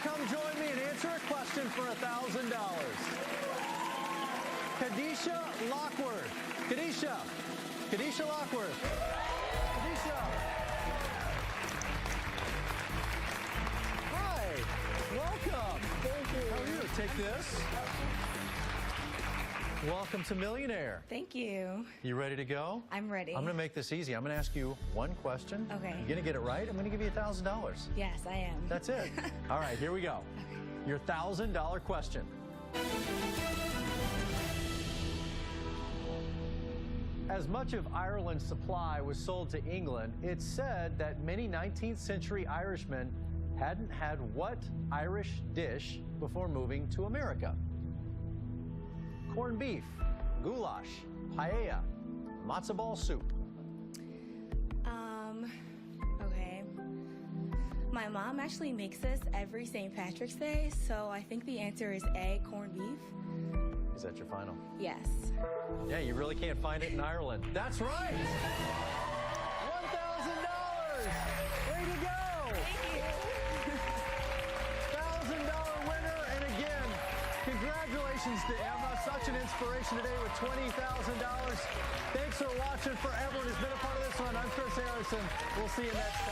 come join me and answer a question for $1,000. Kadisha Lockworth. Kadisha Lockworth. Kadisha. Hi. Welcome. Thank you. How are you? Take this. Welcome to Millionaire. Thank you. You ready to go? I'm ready. I'm going to make this easy. I'm going to ask you one question. Okay. You're going to get it right. I'm going to give you $1,000. Yes, I am. That's it. All right, here we go. Okay. Your $1,000 question. As much of Ireland's supply was sold to England, it's said that many 19th century Irishmen hadn't had what Irish dish before moving to America? Corned beef, goulash, paella, matzo ball soup. Okay. My mom actually makes this every St. Patrick's Day, so I think the answer is A, corned beef. Is that your final? Yes. Yeah, you really can't find it in Ireland. That's right! $1,000! Way to go! Thank you. $1,000 winner, and again, congratulations to Emma. Such an inspiration today with $20,000. Thanks for watching. For everyone who's been a part of this one, I'm Chris Harrison. We'll see you next time.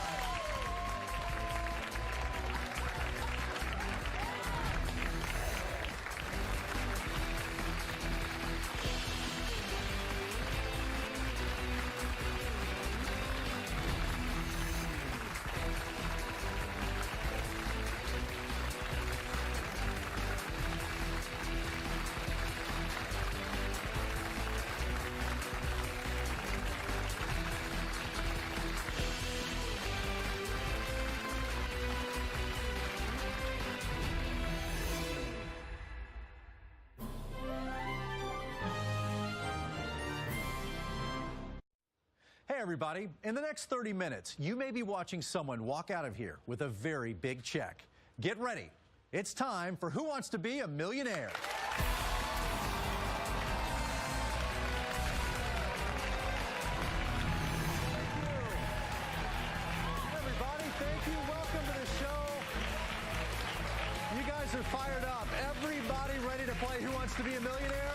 Hey everybody, in the next 30 minutes, you may be watching someone walk out of here with a very big check. Get ready. It's time for Who Wants to Be a Millionaire? Everybody, thank you. Welcome to the show. You guys are fired up. Everybody ready to play Who Wants to Be a Millionaire?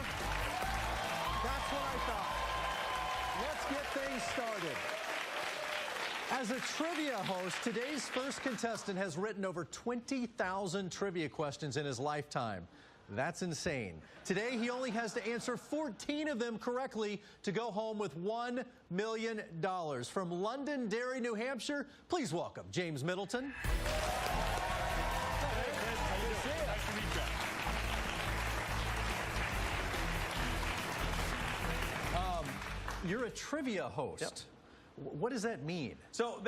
That's what I thought. Let's get things started. As a trivia host, today's first contestant has written over 20,000 trivia questions in his lifetime. That's insane. Today, he only has to answer 14 of them correctly to go home with $1 million. From Londonderry, New Hampshire, please welcome James Middleton. You're a trivia host. Yep. What does that mean? So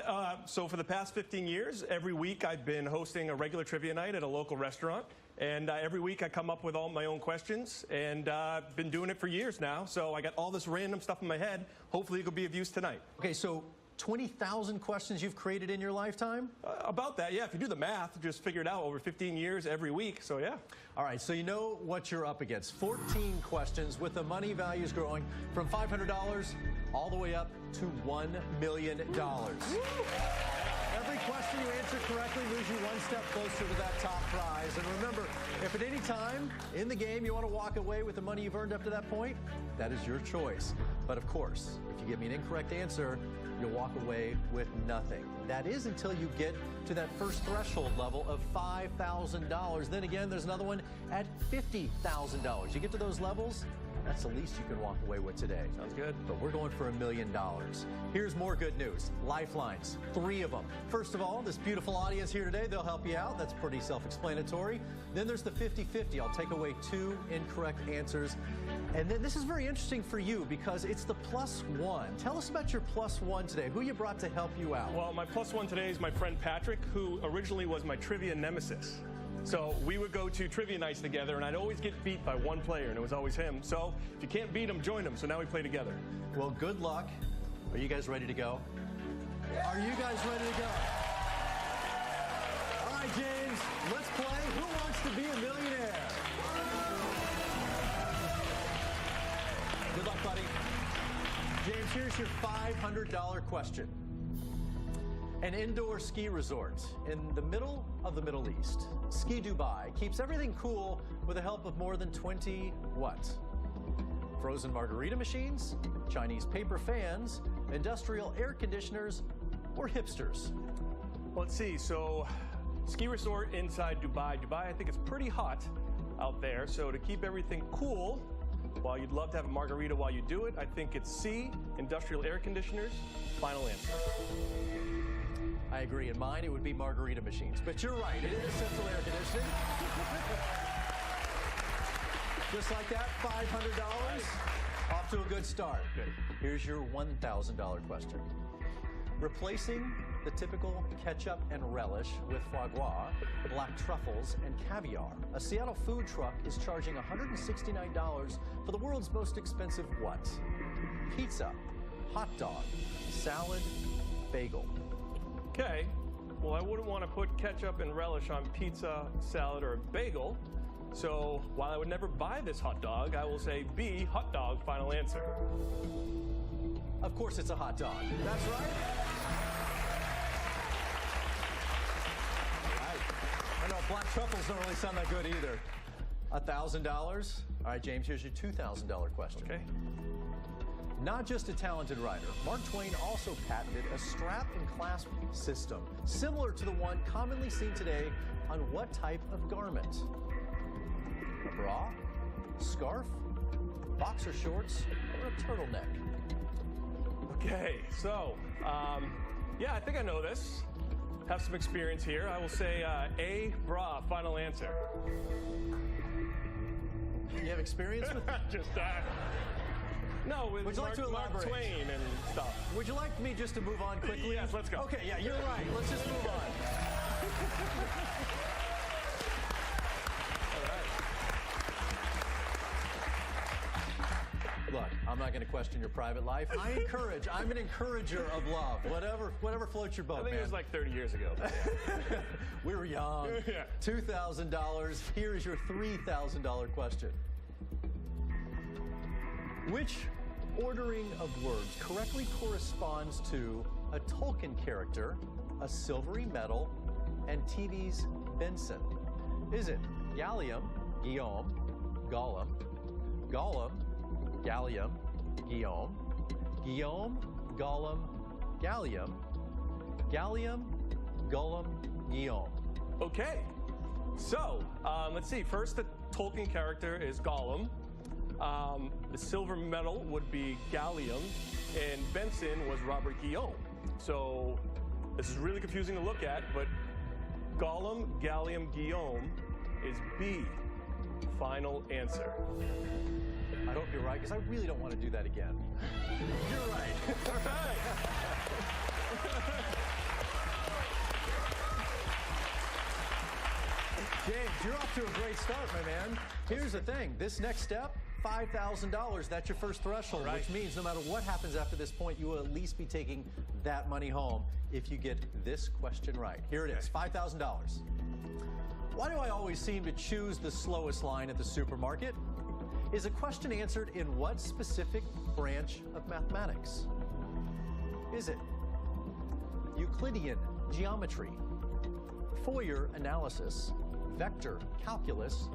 for the past 15 years, every week I've been hosting a regular trivia night at a local restaurant. And every week I come up with all my own questions. And I've been doing it for years now. So I got all this random stuff in my head. Hopefully it could be of use tonight. Okay, so 20,000 questions you've created in your lifetime? About that, yeah. If you do the math, just figure it out over 15 years every week. So, yeah. All right, so you know what you're up against. 14 questions with the money values growing from $500 all the way up to $1 million. Every question you answer correctly moves you one step closer to that top prize. And remember, if at any time in the game you want to walk away with the money you've earned up to that point, that is your choice. But of course, if you give me an incorrect answer, you'll walk away with nothing. That is until you get to that first threshold level of $5,000. Then again, there's another one at $50,000. You get to those levels, that's the least you can walk away with today. Sounds good. But we're going for $1 million. Here's more good news. Lifelines, 3 of them. First of all, this beautiful audience here today, they'll help you out. That's pretty self-explanatory. Then there's the 50-50. I'll take away 2 incorrect answers. And then this is very interesting for you because it's the +1. Tell us about your +1 today. Who you brought to help you out? Well, my +1 today is my friend Patrick, who originally was my trivia nemesis. So we would go to trivia nights together, and I'd always get beat by one player, and it was always him. So if you can't beat him, join him. So now we play together. Well, good luck. Are you guys ready to go? Are you guys ready to go? All right, James, let's play Who Wants to Be a Millionaire? Good luck, buddy. James, here's your $500 question. An indoor ski resort in the middle of the Middle East. Ski Dubai keeps everything cool with the help of more than 20 what? Frozen margarita machines, Chinese paper fans, industrial air conditioners, or hipsters? Let's see. So, ski resort inside Dubai. Dubai, I think it's pretty hot out there. So to keep everything cool, while you'd love to have a margarita while you do it, I think it's C, industrial air conditioners. Final answer. I agree. In mine, it would be margarita machines. But you're right. It is central air conditioning. Just like that, $500. Off to a good start. Good. Here's your $1,000 question. Replacing the typical ketchup and relish with foie gras, black truffles, and caviar, a Seattle food truck is charging $169 for the world's most expensive what? Pizza, hot dog, salad, bagel. Okay. Well, I wouldn't want to put ketchup and relish on pizza, salad, or a bagel. So while I would never buy this hot dog, I will say B, hot dog, final answer. Of course it's a hot dog. That's right. I know black truffles don't really sound that good either. $1,000. All right, James, here's your $2,000 question. Okay. Not just a talented writer, Mark Twain also patented a strap and clasp system, similar to the one commonly seen today on what type of garment? A bra, scarf, boxer shorts, or a turtleneck? Okay, so, yeah, I think I know this. Have some experience here. I will say A, bra, final answer. You have experience with Just, no, with Would you like to Mark elaborate? Twain and stuff. Would you like me just to move on quickly? Yes, let's go. Okay, yeah, you're right. Let's just move on. Look, I'm not going to question your private life. I'm an encourager of love. Whatever floats your boat, I think man. it was like 30 years ago. We were young. Yeah. $2,000. Here is your $3,000 question. Which ordering of words correctly corresponds to a Tolkien character, a silvery metal, and TV's Benson? Is it Gallium, Guillaume, Gollum, Gollum, Gallium, Guillaume, Guillaume, Gollum, Gallium, Gallium, Gollum, Guillaume? Okay, so let's see. First, the Tolkien character is Gollum. The silver medal would be Gallium, and Benson was Robert Guillaume. So this is really confusing to look at, but Gollum, Gallium, Guillaume is B. Final answer. I hope you're right, because I really don't want to do that again. You're right. All right. James, you're off to a great start, my man. Here's the thing. This next step, $5,000. That's your first threshold, Right. which means no matter what happens after this point, you will at least be taking that money home if you get this question right. Here it is, $5,000. Why do I always seem to choose the slowest line at the supermarket? Is a question answered in what specific branch of mathematics? Is it Euclidean geometry, Fourier analysis, vector calculus,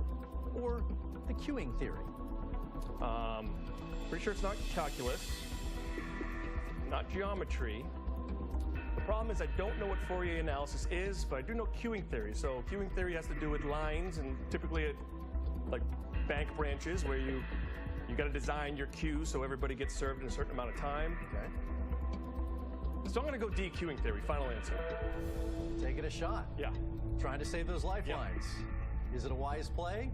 or the queuing theory? Pretty sure it's not calculus, not geometry. The problem is I don't know what Fourier analysis is, but I do know queuing theory. So queuing theory has to do with lines, and typically at like bank branches where you got to design your queue so everybody gets served in a certain amount of time. Okay. So I'm going to go D, queuing theory. Final answer. Taking a shot. Yeah. Trying to save those lifelines. Is it a wise play?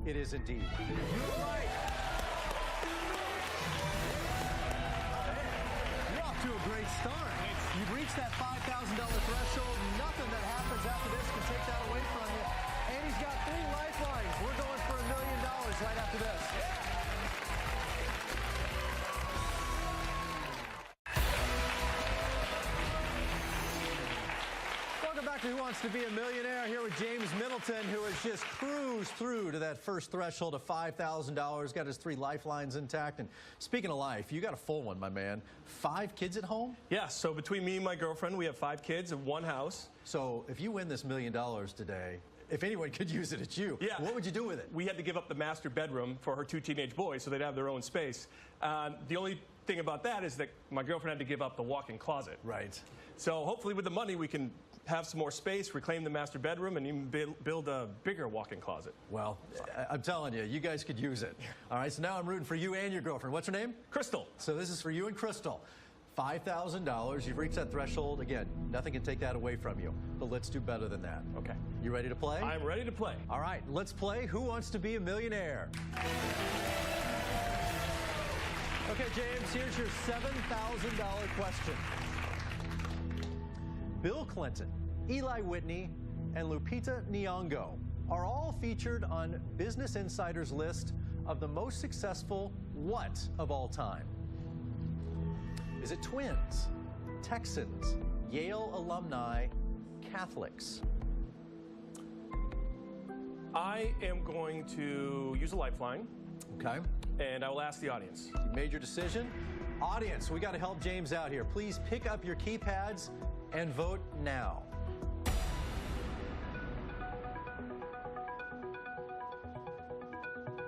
It is indeed. You're right. You're off to a great start. You've reached that $5,000 threshold. Nothing that happens after this can take that away from you. And he's got 3 lifelines. We're going for $1 million right after this. Welcome back back to Who Wants to Be a Millionaire, here with James Middleton, who has just cruised through to that first threshold of $5,000, got his 3 lifelines intact. And speaking of life, you got a full one, my man. 5 kids at home? Yeah, so between me and my girlfriend, we have 5 kids and 1 house. So if you win this $1 million today, if anyone could use it, it's you. Yeah. What would you do with it? We had to give up the master bedroom for her 2 teenage boys so they'd have their own space. The only thing about that is that my girlfriend had to give up the walk-in closet. Right. So hopefully with the money we can have some more space, reclaim the master bedroom, and even build a bigger walk-in closet. Well, I'm telling you, you guys could use it. All right, so now I'm rooting for you and your girlfriend. What's her name? Crystal. So this is for you and Crystal. $5,000. You've reached that threshold. Again, nothing can take that away from you. But let's do better than that. Okay. You ready to play? I'm ready to play. All right, let's play Who Wants to Be a Millionaire? Okay, James, here's your $7,000 question. Bill Clinton, Eli Whitney, and Lupita Nyong'o are all featured on Business Insider's list of the most successful what of all time? Is it twins, Texans, Yale alumni, Catholics? I am going to use a lifeline, Okay. and I will ask the audience. You made your decision. Audience, we got to help James out here. Please pick up your keypads and vote now.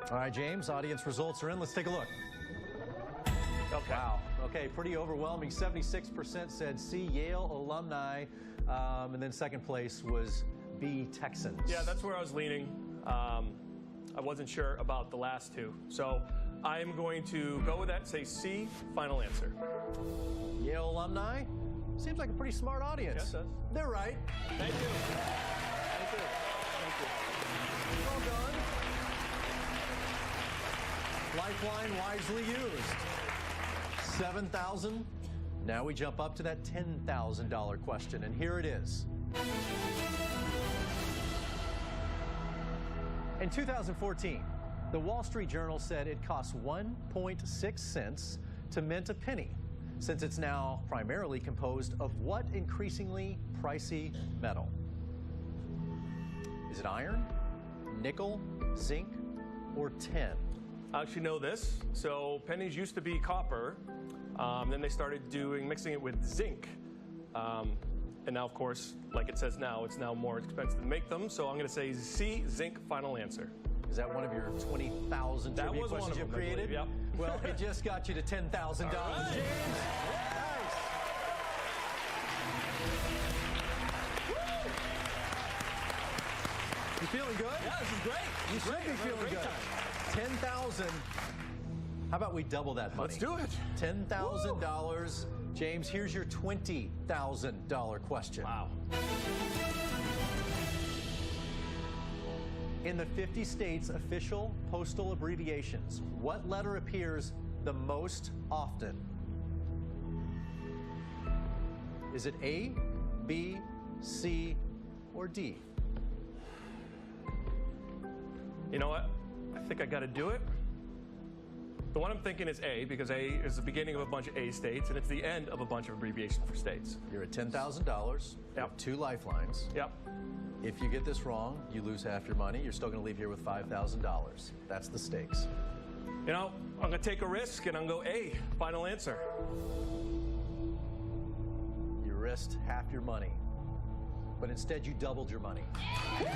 All right, James, audience results are in. Let's take a look. Okay. Wow. Okay, pretty overwhelming. 76% said C, Yale alumni, and then second place was B, Texans. Yeah, that's where I was leaning. I wasn't sure about the last 2. So I'm going to go with that and say C, final answer. Yale alumni? Seems like a pretty smart audience. Yes, it does. They're right. Thank you. Thank you. Thank you. Well done. Lifeline wisely used. 7,000. Now we jump up to that $10,000 question, and here it is. In 2014, the Wall Street Journal said it costs 1.6 cents to mint a penny, since it's now primarily composed of what increasingly pricey metal? Is it iron, nickel, zinc, or tin? I actually know this. So pennies used to be copper. Then they started mixing it with zinc. And now, of course, like it says now, it's now more expensive to make them. So I'm going to say C, zinc, final answer. Is that one of your 20,000 That trivia was one questions of you've them, I created? believe, yep. Well, it just got you to $10,000. right. James, nice. You feeling good? Yeah, this is great. You should be feeling good. 10,000. How about we double that money? Let's do it. $10,000. James, here's your $20,000 question. Wow. In the 50 states' official postal abbreviations, what letter appears the most often? Is it A, B, C, or D? You know what? I think I got to do it. The one I'm thinking is A, because A is the beginning of a bunch of A states, and it's the end of a bunch of abbreviations for states. You're at $10,000. You have 2 lifelines. Yep. If you get this wrong, you lose half your money. You're still going to leave here with $5,000. That's the stakes. You know, I'm going to take a risk, and I'm going to go A, final answer. You risked half your money, but instead you doubled your money. $20,000.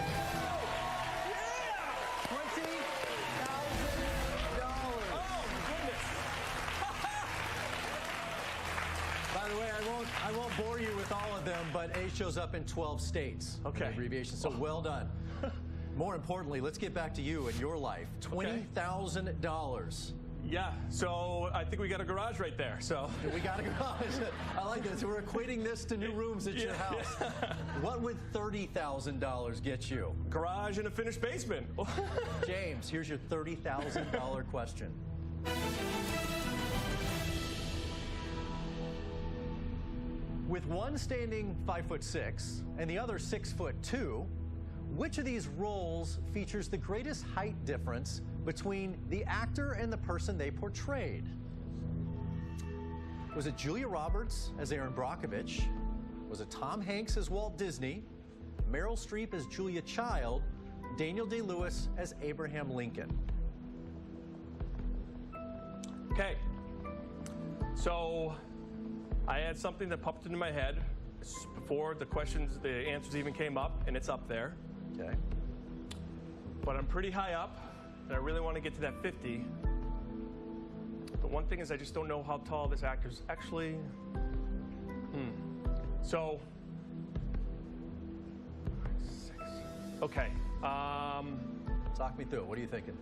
By the way, I won't bore you with all of them, but A shows up in 12 states. Okay. Abbreviation. So well done. More importantly, let's get back to you and your life. $20,000. Yeah, so I think we got a garage right there. So We got a garage. I like this. We're equating this to new rooms at your house. What would $30,000 get you? garage and a finished basement. James, here's your $30,000 question. With one standing 5'6" and the other 6'2", which of these roles features the greatest height difference between the actor and the person they portrayed? Was it Julia Roberts as Aaron Brockovich? Was it Tom Hanks as Walt Disney? Meryl Streep as Julia Child, Daniel Day-Lewis as Abraham Lincoln? Okay. So I had something that popped into my head before the answers even came up, and it's up there. Okay. But I'm pretty high up, and I really want to get to that 50. But one thing is I just don't know how tall this actor's actually. So, 6. Okay. Talk me through it. What are you thinking?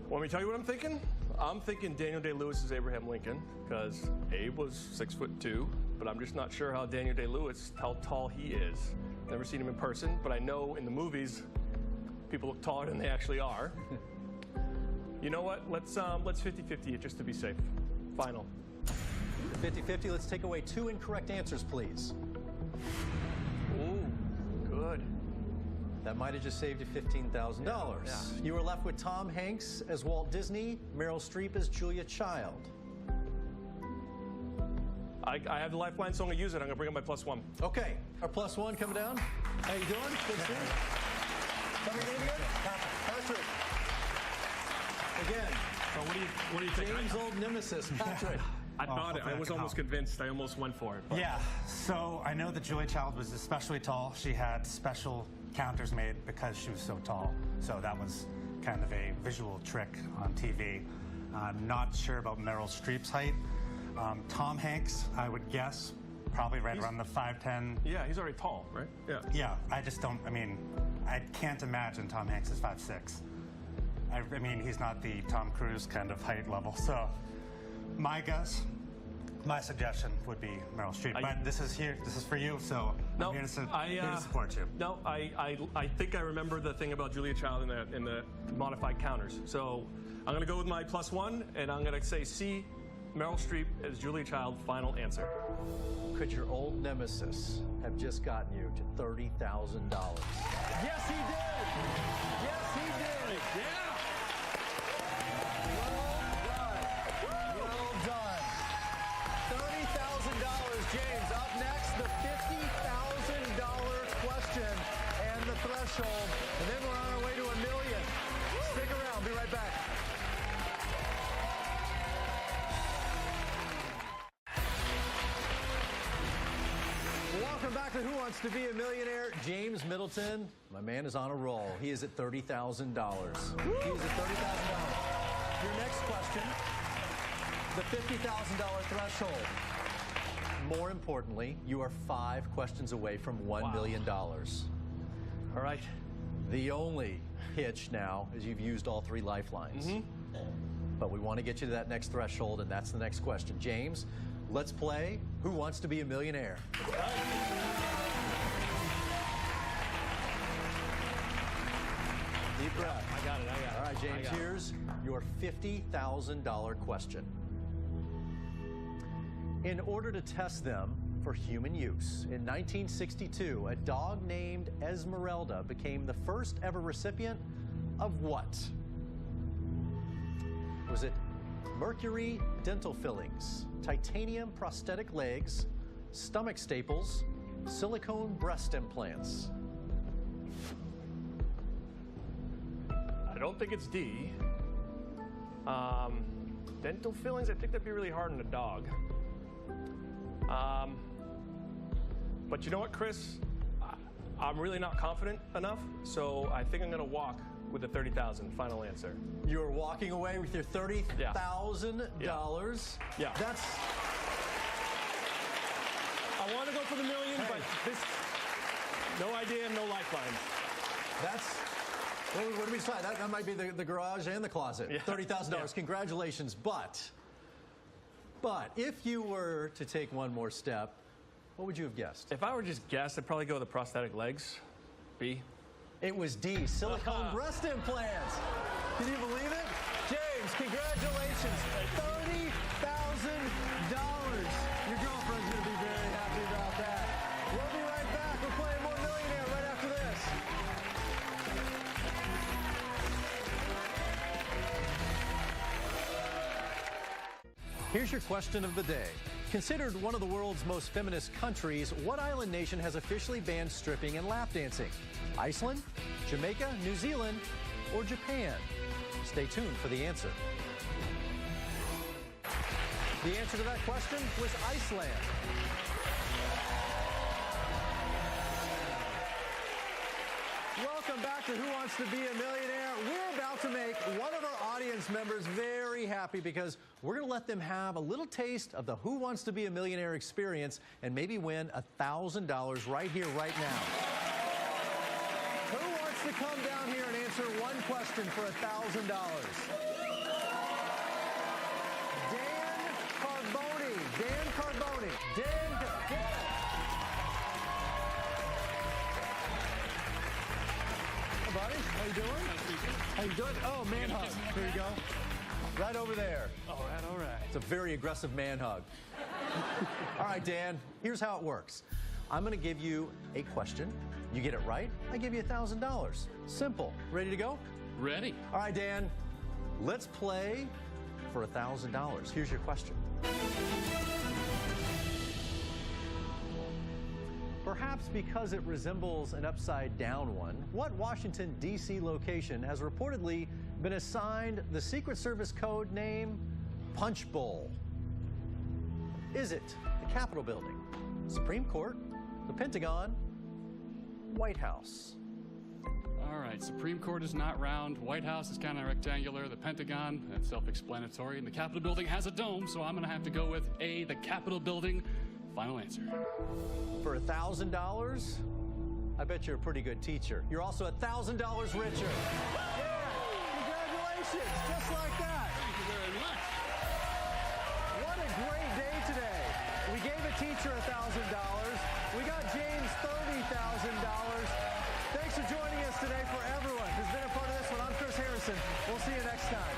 Want me to tell you what I'm thinking? I'm thinking Daniel Day-Lewis is Abraham Lincoln, because Abe was 6'2", but I'm just not sure how Daniel Day-Lewis, how tall he is. Never seen him in person, but I know in the movies, people look taller than they actually are. You know what? Let's 50-50 it just to be safe. Final. 50-50. Let's take away 2 incorrect answers, please. Ooh, good. That might have just saved you $15,000. Yeah. You were left with Tom Hanks as Walt Disney, Meryl Streep as Julia Child. I have the lifeline, so I'm going to use it. I'm going to bring up my +1. Okay, our +1 coming down. How you doing? Good to see you. Tell me your name again. Patrick. Again. So what do you think? James' old nemesis, Patrick. I thought it. I was almost convinced. I almost went for it. But. Yeah, so I know that Julia Child was especially tall. She had special counters made because she was so tall. So that was kind of a visual trick on TV. I'm not sure about Meryl Streep's height. Tom Hanks, I would guess, probably right around the 5'10". Yeah, he's already tall, right? Yeah. Yeah, I just don't, I can't imagine Tom Hanks is 5'6". I mean, he's not the Tom Cruise kind of height level. So my suggestion would be Meryl Streep. But this is for you, so I'm here to support you. No, I think I remember the thing about Julia Child in the modified counters. So I'm going to go with my +1, and I'm going to say C, Meryl Streep as Julia Child, final answer. Could your old nemesis have just gotten you to $30,000? Yes, he did! Yes, he did! Yeah! Well done. $30,000, James. Up next, the $50,000 question and the threshold. And then we're on our way to $1 million. Stick around. Be right back. Welcome back to Who Wants to Be a Millionaire? James Middleton, my man, is on a roll. He is at $30,000. He is at $30,000. Your next question, the $50,000 threshold. More importantly, you are 5 questions away from $1 million. All right. The only hitch now is you've used all 3 lifelines. But we want to get you to that next threshold, and that's the next question. James, let's play Who Wants to Be a Millionaire? Deep breath. I got it. All right, James, here's your $50,000 question. In order to test them for human use, in 1962, a dog named Esmeralda became the first ever recipient of what? Was it mercury dental fillings, titanium prosthetic legs, stomach staples, silicone breast implants? I don't think it's D. Dental fillings, I think that'd be really hard on a dog. But you know what, Chris? I'm really not confident enough, so I think I'm going to walk with the $30,000 final answer. You're walking away with your $30,000. Yeah. That's. I want to go for the million, but this, no idea, no lifeline. That's. What do we decide? That might be the garage and the closet. Yeah. $30,000. Yeah. Congratulations. But if you were to take one more step, what would you have guessed? If I were just guessed, I'd probably go with the prosthetic legs. B. It was D, silicone breast implants. Can you believe it? James, congratulations. $30,000. Your girlfriend's going to be very happy about that. We'll be right back. We're playing more Millionaire right after this. Here's your question of the day. Considered one of the world's most feminist countries, what island nation has officially banned stripping and lap dancing? Iceland, Jamaica, New Zealand, or Japan? Stay tuned for the answer. The answer to that question was Iceland. Welcome back to Who Wants to Be a Millionaire. We're about to make one of our audience members very happy because we're going to let them have a little taste of the Who Wants to Be a Millionaire experience and maybe win $1,000 right here, right now. Who wants to come down here and answer one question for $1,000? Dan Carboni. Dan Carboni. Dan. Hey, buddy. How you doing? How you doing? Oh, man hug. Here you go. Right over there. All right. It's a very aggressive man hug. All right, Dan, here's how it works. I'm going to give you a question. You get it right, I give you $1,000. Simple. Ready to go? Ready. All right, Dan, let's play for $1,000. Here's your question. Perhaps because it resembles an upside-down one, what Washington, D.C. location has reportedly been assigned the Secret Service code name Punch Bowl? Is it the Capitol Building, Supreme Court, the Pentagon, White House? All right, Supreme Court is not round. White House is kind of rectangular. The Pentagon, that's self-explanatory. And the Capitol Building has a dome, so I'm going to have to go with A, the Capitol Building. Final answer. For $1,000, I bet you're a pretty good teacher. You're also $1,000 richer. Yeah, congratulations, just like that. Thank you very much. What a great day today. We gave a teacher $1,000. We got James $30,000. Thanks for joining us today. For everyone who's been a part of this one, I'm Chris Harrison. We'll see you next time.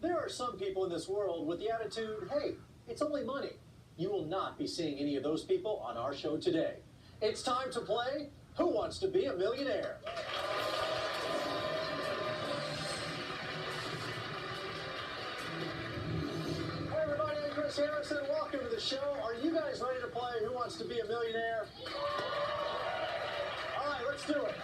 There are some people in this world with the attitude, hey, it's only money. You will not be seeing any of those people on our show today. It's time to play Who Wants to Be a Millionaire? Hey everybody, I'm Chris Harrison. Welcome to the show. Are you guys ready to play Who Wants to Be a Millionaire? All right, let's do it.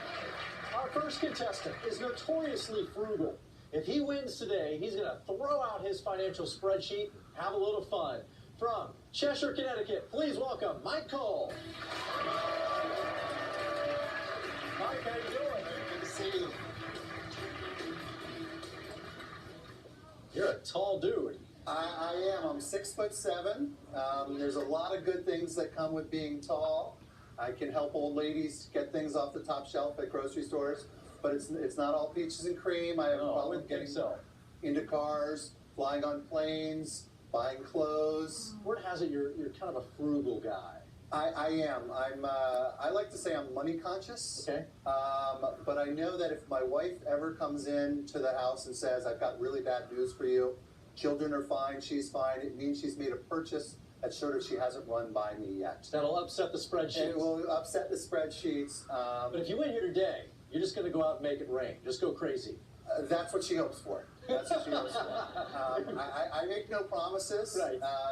Our first contestant is notoriously frugal. If he wins today, he's going to throw out his financial spreadsheet, have a little fun. From Cheshire, Connecticut, please welcome Mike Cole. Mike, how you doing? Good to see you. You're a tall dude. I am. I'm 6'7". There's a lot of good things that come with being tall. I can help old ladies get things off the top shelf at grocery stores. But it's not all peaches and cream. I have a problem with getting into cars, flying on planes, buying clothes. Word has it you're kind of a frugal guy. I am. I like to say I'm money conscious. Okay. But I know that if my wife ever comes in to the house and says, I've got really bad news for you, children are fine, she's fine, it means she's made a purchase that sort of she hasn't run by me yet. That'll upset the spreadsheets. It will upset the spreadsheets. But if you win here today, you're just going to go out and make it rain. Just go crazy. That's what she hopes for. That's what she hopes for. I make no promises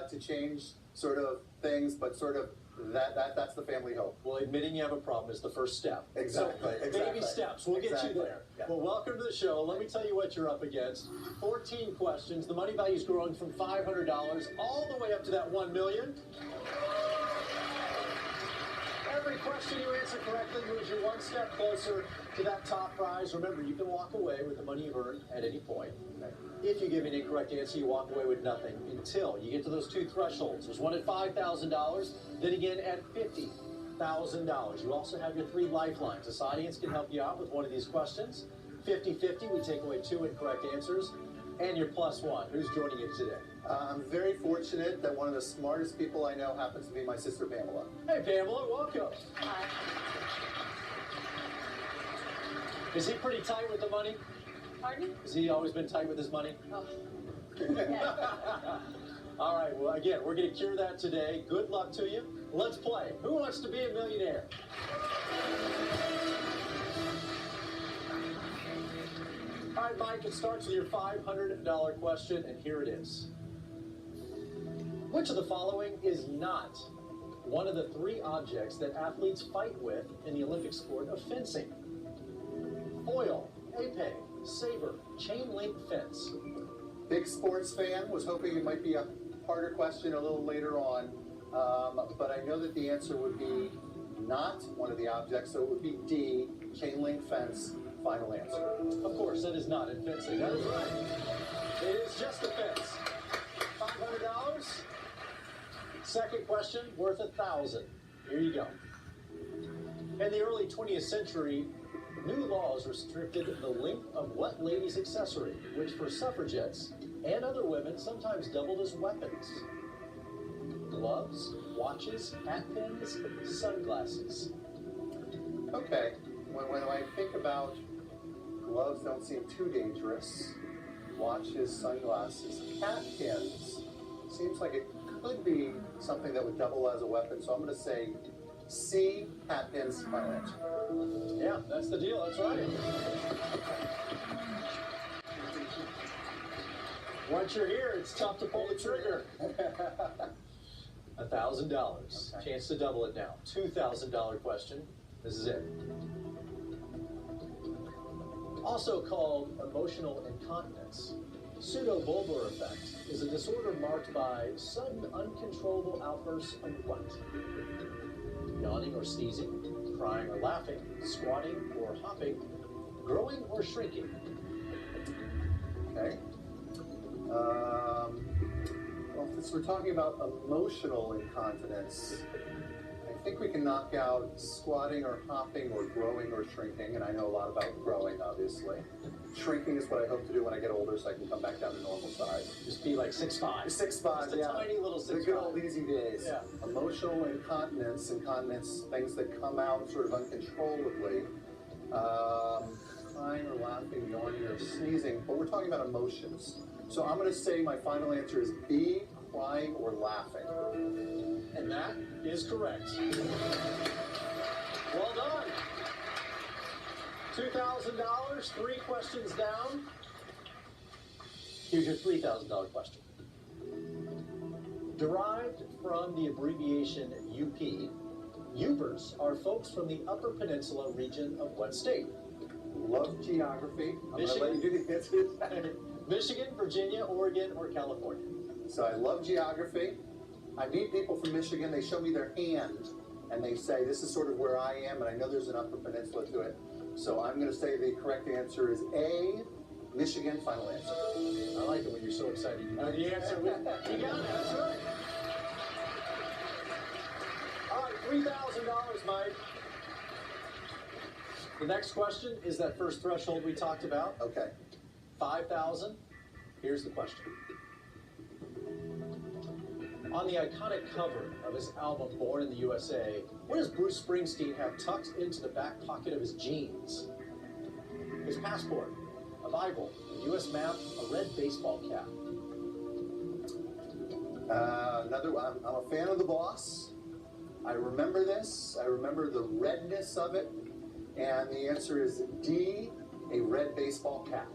to change sort of things, but sort of that's the family hope. Well, admitting you have a problem is the first step. Exactly. So, baby steps. We'll get you there. Yeah. Well, welcome to the show. Let me tell you what you're up against. 14 questions. The money value is growing from $500 all the way up to that $1 million. Every question you answer correctly moves you one step closer to that top prize. Remember, you can walk away with the money you've earned at any point. If you give an incorrect answer, you walk away with nothing until you get to those two thresholds. There's one at $5,000, then again at $50,000. You also have your 3 lifelines. This audience can help you out with one of these questions. 50-50, we take away 2 incorrect answers. And your +1. Who's joining you today? I'm very fortunate that one of the smartest people I know happens to be my sister Pamela. Hey, Pamela, welcome. Hi. Is he pretty tight with the money? Pardon? Has he always been tight with his money? Oh. All right, well, again, we're going to cure that today. Good luck to you. Let's play. Who wants to be a millionaire? All right, Mike, it starts with your $500 question, and here it is. Which of the following is not one of the 3 objects that athletes fight with in the Olympic sport of fencing? Foil, épée, saber, chain link fence. Big sports fan, was hoping it might be a harder question a little later on, but I know that the answer would be not one of the objects, so it would be D, chain link fence. Final answer. Of course, that is not in fencing. That is right. It is just a fence. $500. Second question, worth $1,000. Here you go. In the early 20th century, new laws restricted the length of what lady's accessory, which for suffragettes and other women sometimes doubled as weapons? Gloves, watches, hat pins, sunglasses. Okay, when I think about gloves, don't seem too dangerous. Watches, sunglasses, hat pins. Seems like it could be something that would double as a weapon, so I'm going to say C, hat pins, final answer. Yeah, that's the deal. That's right. Once you're here, it's tough to pull the trigger. $1,000. Okay. Chance to double it now. $2,000 question. This is it. Also called emotional incontinence, pseudobulbar effect is a disorder marked by sudden uncontrollable outbursts of what? Yawning or sneezing, crying or laughing, squatting or hopping, growing or shrinking. Okay. Well, since we're talking about emotional incontinence, I think we can knock out squatting or hopping or growing or shrinking, and I know a lot about growing, obviously. Shrinking is what I hope to do when I get older so I can come back down to normal size. Just be like 6'5". 6'5", Just a yeah. tiny little The good old 6'5". easy days. Yeah. Emotional incontinence, things that come out sort of uncontrollably. Crying or laughing, yawning or sneezing, but we're talking about emotions. So I'm going to say my final answer is B, crying or laughing. And that is correct. Well done. $2,000, 3 questions down. Here's your $3,000 question. Derived from the abbreviation UP, Upers are folks from the Upper Peninsula region of what state? Love geography. I'm going to Michigan. let you do the answers. Michigan, Virginia, Oregon, or California? So I love geography. I meet people from Michigan. They show me their hand, and they say, this is sort of where I am, and I know there's an Upper Peninsula to it. So I'm going to say the correct answer is A, Michigan, final answer. I like it when you're so excited. You know the answer. You got it. That's right. All right, $3,000, Mike. The next question is that first threshold we talked about. Okay. 5,000. Here's the question. On the iconic cover of his album Born in the USA, what does Bruce Springsteen have tucked into the back pocket of his jeans? His passport, a Bible, a U.S. map, a red baseball cap. Another one. I'm a fan of The Boss. I remember this. I remember the redness of it. And the answer is D, a red baseball cap.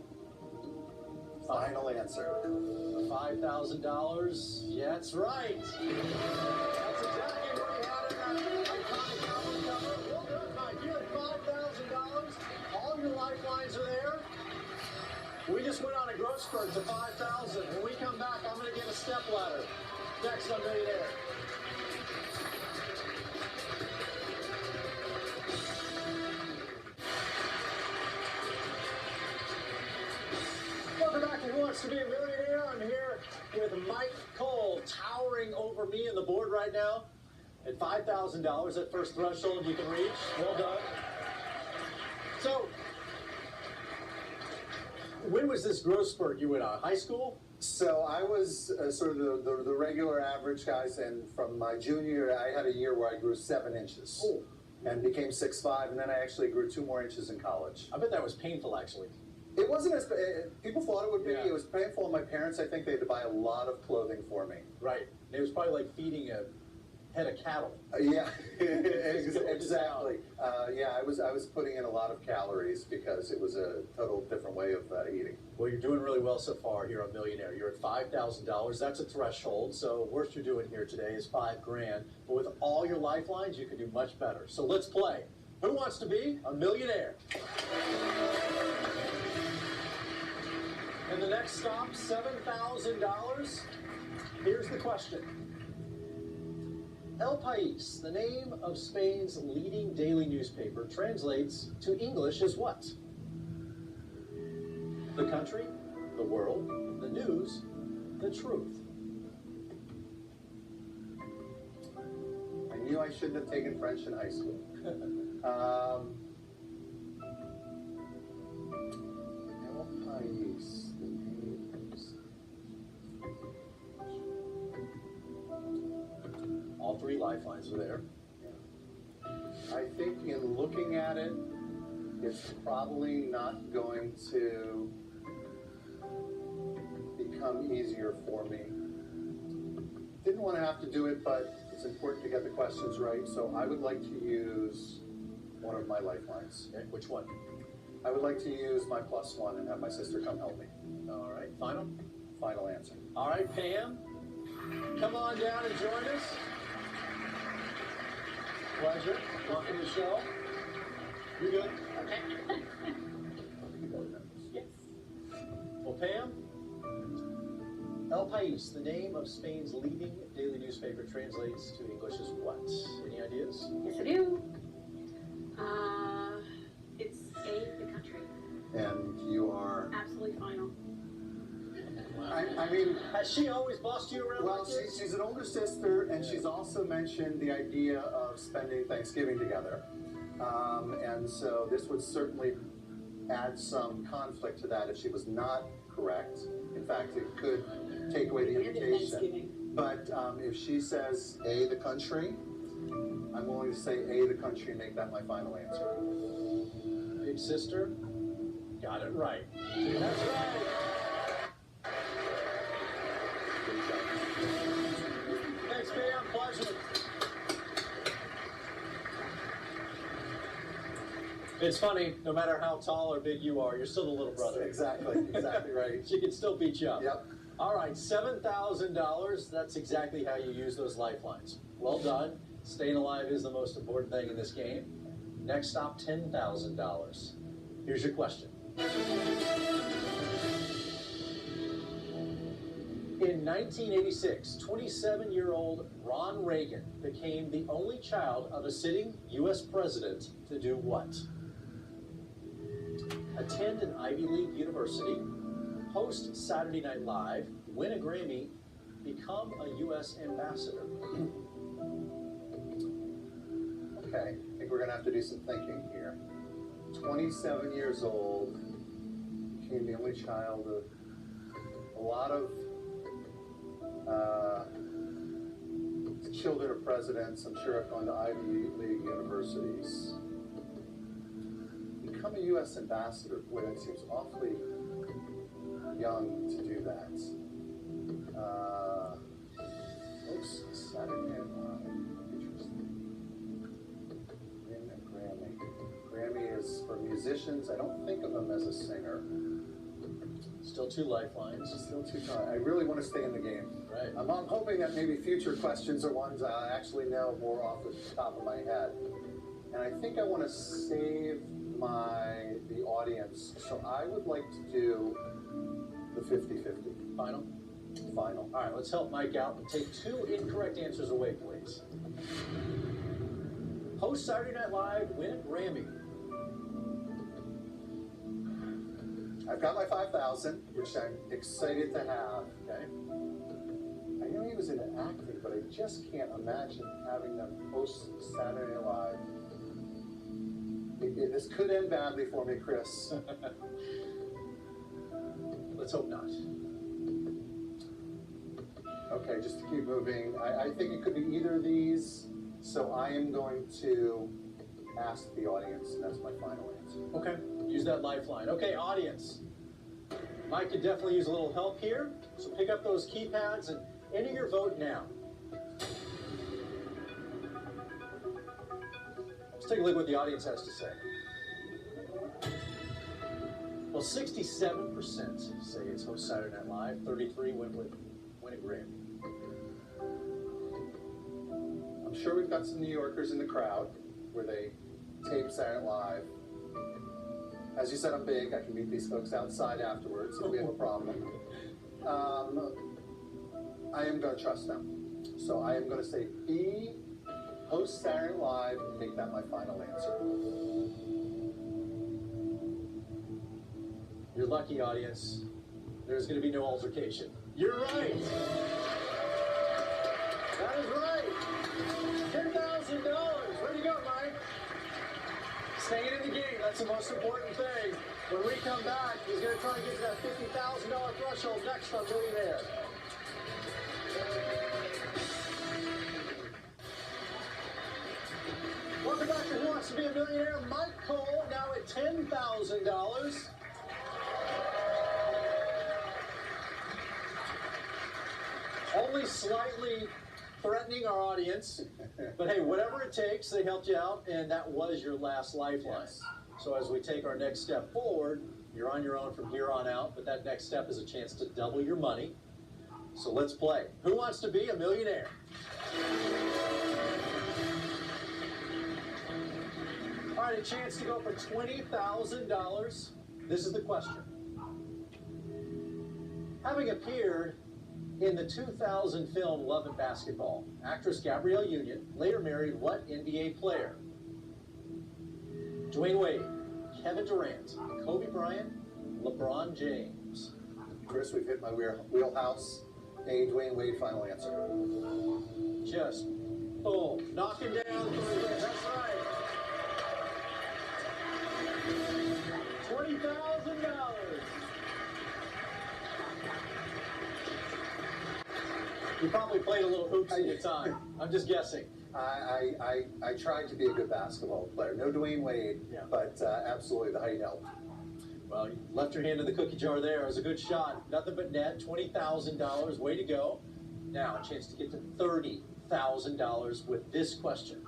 Final answer. $5,000. Yeah, that's right. That's exactly what he had in that iconic album cover. Well done, Mike. You had $5,000. All your lifelines are there. We just went on a growth spurt to 5,000. When we come back, I'm going to get a step ladder. Next on Millionaire. Welcome back to Who Wants to Be a Millionaire? I'm here with Mike Cole, towering over me on the board right now at $5,000, that first threshold you can reach. Well done. So, When was this growth spurt you went on? High school? So I was sort of the regular average guys, and from my junior year, I had a year where I grew 7 inches. Oh. And became 6'5", and then I actually grew 2 more inches in college. I bet that was painful, actually. It wasn't as people thought it would be. Yeah. It was painful, and my parents, I think, they had to buy a lot of clothing for me. Right. It was probably like feeding a head of cattle. Yeah, exactly. Yeah, I was putting in a lot of calories because it was a total different way of eating. Well, you're doing really well so far here on Millionaire. You're at $5,000. That's a threshold. So worst you're doing here today is $5,000. But with all your lifelines, you can do much better. So let's play. Who wants to be a millionaire? And the next stop, $7,000. Here's the question. El País, the name of Spain's leading daily newspaper, translates to English as what? The country, the world, the news, the truth. I knew I shouldn't have taken French in high school. El País, the news. All 3 lifelines are there. I think in looking at it, it's probably not going to become easier for me. Didn't want to have to do it, but it's important to get the questions right, so I would like to use one of my lifelines. Okay, which one? I would like to use my +1 and have my sister come help me. All right, final? Final answer. All right, Pam, come on down and join us. Pleasure. Welcome to the show. You good? Okay. Yes. Well, Pam, El País, the name of Spain's leading daily newspaper, translates to English as what? Any ideas? Yes, I do. It's A, the country. And you are... Absolutely final. I mean... Has she always bossed you around Well, like this? she's an older sister, and she's also mentioned the idea of spending Thanksgiving together. And so this would certainly add some conflict to that if she was not correct. In fact, it could take away the invitation. But if she says A, the country, I'm willing to say A, the country, and make that my final answer. Big sister, got it right. That's right. Thanks, Pam. Pleasure. It's funny, no matter how tall or big you are, you're still the little brother. Exactly right. She can still beat you up. Yep. All right, $7,000. That's exactly how you use those lifelines. Well done. Staying alive is the most important thing in this game. Next stop, $10,000. Here's your question. In 1986, 27-year-old Ron Reagan became the only child of a sitting U.S. president to do what? Attend an Ivy League university, host Saturday Night Live, win a Grammy, become a U.S. ambassador. Okay, I think we're going to have to do some thinking here. 27 years old, became the only child of a lot of the children of presidents. I'm sure have gone to Ivy League universities. Become a U.S. ambassador, boy, that seems awfully young to do that. Oops, Saturday Night Live. Interesting. Win a Grammy. Grammy is for musicians. I don't think of them as a singer. Still 2 lifelines. Still too tight. I really want to stay in the game. Right. I'm hoping that maybe future questions are ones I actually know more off the top of my head. And I think I want to save the audience. So I would like to do the 50-50. Final? Final. All right, let's help Mike out and take 2 incorrect answers away, please. Host Saturday Night Live, win a Grammy. I've got my 5,000, which I'm excited to have. Okay. I know he was into acting, but I just can't imagine having them host Saturday Night Live. This could end badly for me, Chris. Let's hope not. Okay, just to keep moving, I think it could be either of these, so I am going to ask the audience, and that's my final answer. Okay, use that lifeline. Okay, audience. Mike could definitely use a little help here, so pick up those keypads and enter your vote now. Let's take a look at what the audience has to say. Well, 67% say it's host Saturday Night Live. 33 went with Win It Red. I'm sure we've got some New Yorkers in the crowd where they tape Saturday Night Live. As you said, I'm big. I can meet these folks outside afterwards if we have a problem. I am going to trust them. So I am going to say B, host Saturday Night Live, and make that my final answer. You're lucky, audience. There's going to be no altercation. You're right. That is right. $10,000. Where'd you go, Mike? Staying in the game. That's the most important thing. When we come back, he's going to try and get to that $50,000 threshold next on Millionaire. Welcome back to Who Wants to Be a Millionaire? Mike Cole now at $10,000. Only slightly threatening our audience, but hey, whatever it takes, they helped you out, and that was your last lifeline. Yes. So as we take our next step forward, you're on your own from here on out, but that next step is a chance to double your money. So let's play. Who wants to be a millionaire? All right, a chance to go for $20,000. This is the question. Having appeared in the 2000 film Love and Basketball, actress Gabrielle Union later married what NBA player? Dwayne Wade, Kevin Durant, Kobe Bryant, LeBron James. Chris, we've hit my wheelhouse. A, Dwayne Wade, final answer. Just boom, knocking down Dwayne Wade. That's right. $20,000. You probably played a little hoops in your time. I'm just guessing. I tried to be a good basketball player. No Dwayne Wade, Yeah. but absolutely the height helped. Well, you left your hand in the cookie jar there. It was a good shot. Nothing but net. $20,000. Way to go. Now, a chance to get to $30,000 with this question.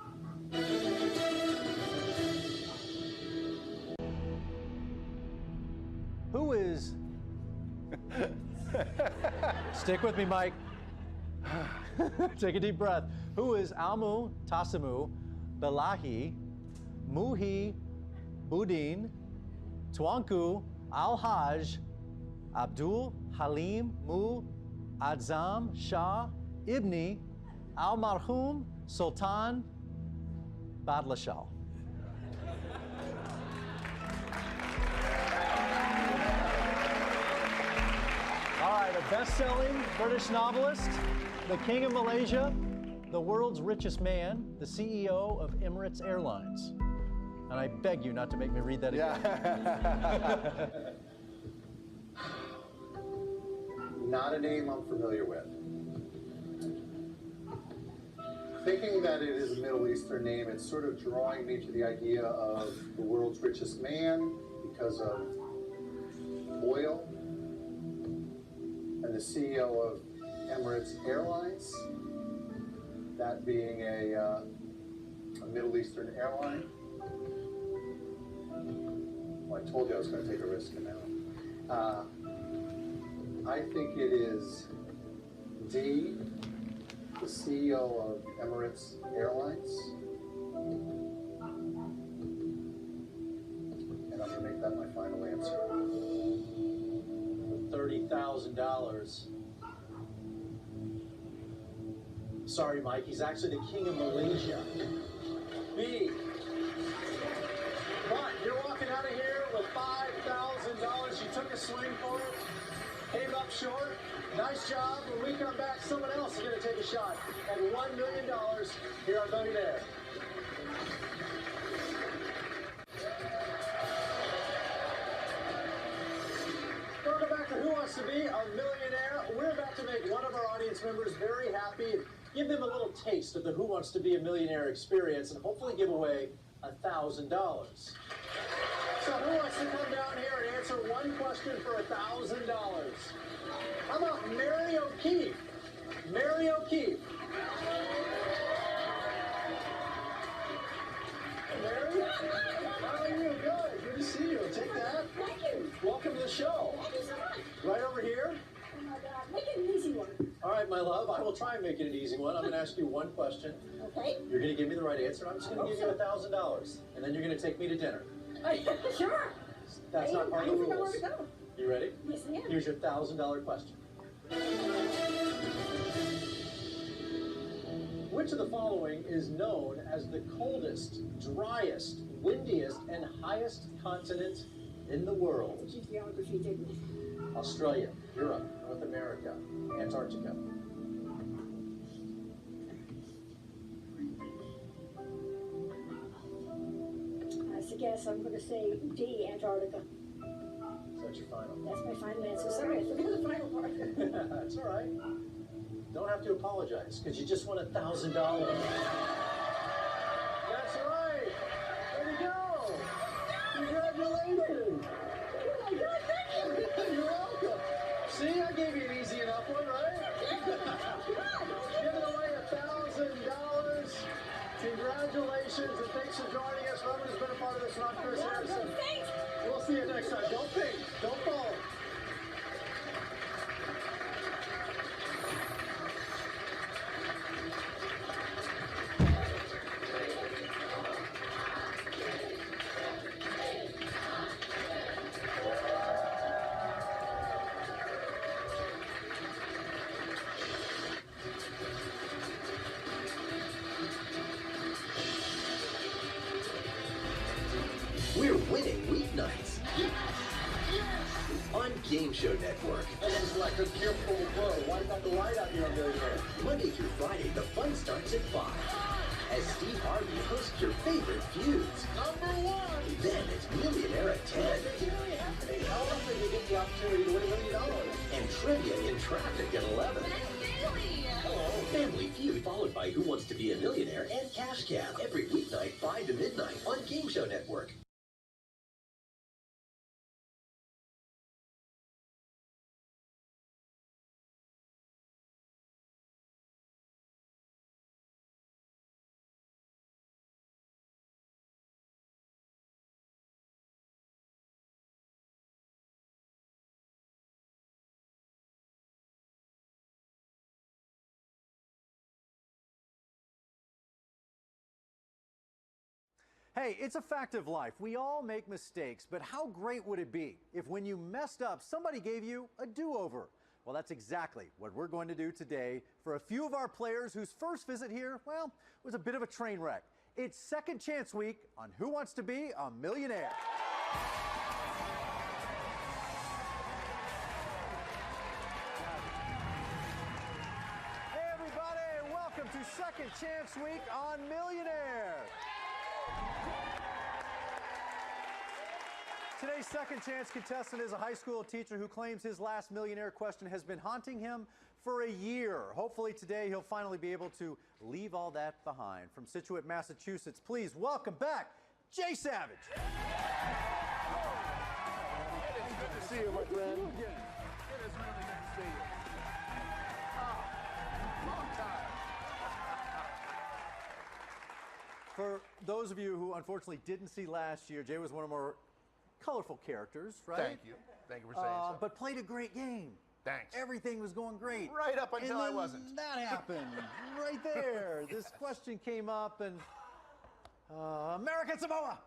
Who is... Stick with me, Mike. Take a deep breath. Who is Almu Tasimu Belahi Muhi Budin Tuanku Al-Haj Abdul Halim Mu Adzam Shah Ibni Al-Marhum Sultan Badlashah? All right, a best-selling British novelist, the King of Malaysia, the world's richest man, the CEO of Emirates Airlines. And I beg you not to make me read that again. Not a name I'm familiar with. Thinking that it is a Middle Eastern name, it's sort of drawing me to the idea of the world's richest man because of oil, and the CEO of Emirates Airlines, that being a Middle Eastern airline. Well, I told you I was going to take a risk in that one. I think it is D, the CEO of Emirates Airlines. And I'm going to make that my final answer. $30,000. Sorry, Mike, he's actually the King of Malaysia. B. But you're walking out of here with $5,000. You took a swing for it, came up short. Nice job. When we come back, someone else is going to take a shot at $1 million here on Millionaire. Welcome back to Who Wants Wants to Be a Millionaire? We're about to make one of our audience members very happy and give them a little taste of the Who Wants to Be a Millionaire experience and hopefully give away $1,000. So who wants to come down here and answer one question for $1,000? How about Mary O'Keefe? Mary O'Keefe. Mary? How are you? Good. Good to see you. Take that. Thank you. Welcome to the show. Thank you so much. Right over here. Oh my God. Make it an easy one. All right, my love. I will try and make it an easy one. I'm going to ask you one question. Okay. You're going to give me the right answer. I'm just going to give you $1,000. And then you're going to take me to dinner. Sure. That's not part of the I don't know where rules. to go. You ready? Yes, I am. Here's your $1,000 question. Which of the following is known as the coldest, driest, windiest, and highest continent in the world? Geography, didn't it? Australia, Europe, North America, Antarctica. I guess I'm going to say D, Antarctica. Is that your final? That's my final answer. Sorry, I forgot the final part. It's all right. Don't have to apologize, because you just won $1,000. That's right. There you go. Congratulations. Oh my God, thank you. You're welcome. See, I gave you an easy enough one, right? Giving away $1,000. Congratulations, and thanks for joining us. Whoever has been a part of this run, Chris Harrison. We'll see you next time. Don't think. Don't fall. We're winning weeknights on Game Show Network. That is like a careful blow. Why not the light out here on Millionaire? Monday through Friday, the fun starts at 5. As Steve Harvey hosts your favorite feuds. Number one. Then it's Millionaire at 10. It's really happening. How often do you get the opportunity to win $1 million? And Trivia in Traffic at 11. Hello. Family Feud, followed by Who Wants to Be a Millionaire and Cash Cab. Every weeknight, 5 to midnight on Game Show Network. Hey, it's a fact of life. We all make mistakes, but how great would it be if when you messed up, somebody gave you a do-over? Well, that's exactly what we're going to do today for a few of our players whose first visit here, well, was a bit of a train wreck. It's Second Chance Week on Who Wants to Be a Millionaire? Hey, everybody, welcome to Second Chance Week on Millionaire. Today's Second Chance contestant is a high school teacher who claims his last millionaire question has been haunting him for a year. Hopefully today he'll finally be able to leave all that behind. From Scituate, Massachusetts, please welcome back Jay Savage. It is good to see you, my friend. It is really good to see you. Long time. For those of you who unfortunately didn't see last year, Jay was one of our colorful characters, right? Thank you. Thank you for saying so. But played a great game. Thanks. Everything was going great. Right up until and I then wasn't. That happened right there. This question came up, and American Samoa.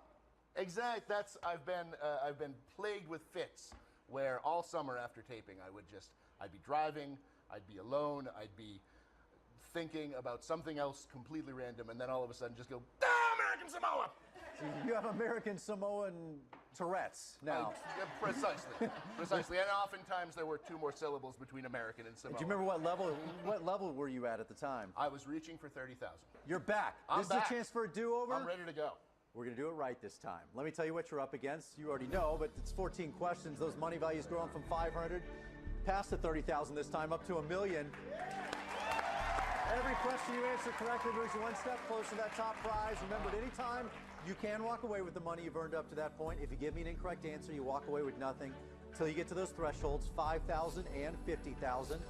Exact. That's I've been plagued with fits where all summer after taping I'd be driving, I'd be alone, I'd be thinking about something else completely random, and then all of a sudden just go, American Samoa! So you have American Samoan Tourette's now. Precisely. And oftentimes there were 2 more syllables between American and Samoan. Do you remember what level were you at the time? I was reaching for 30,000. You're back. I'm this back. is a chance for a do-over. I'm ready to go. We're going to do it right this time. Let me tell you what you're up against. You already know, but it's 14 questions. Those money values go on from 500 past the 30,000 this time, up to $1 million. Every question you answer correctly moves you one step closer to that top prize. Remember, at any time, you can walk away with the money you've earned up to that point. If you give me an incorrect answer, you walk away with nothing until you get to those thresholds, 5,000 and 50,000.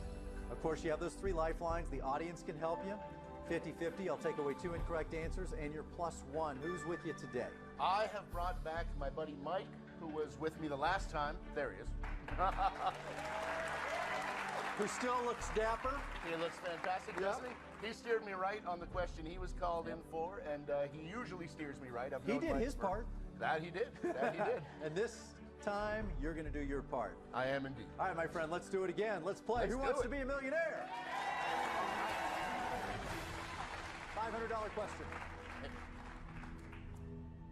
Of course, you have those 3 lifelines. The audience can help you. 50-50, I'll take away 2 incorrect answers, and you're +1. Who's with you today? I have brought back my buddy Mike, who was with me the last time. There he is. Who still looks dapper. He looks fantastic, doesn't he? He steered me right on the question he was called in for, and he usually steers me right. He did his part. That he did. That he did. And this time, you're going to do your part. I am indeed. All right, my friend, let's do it again. Let's play. Who wants to be a millionaire? $500 question.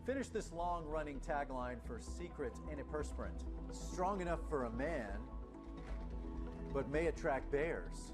Finish this long-running tagline for secret antiperspirant. Strong enough for a man, but may attract bears.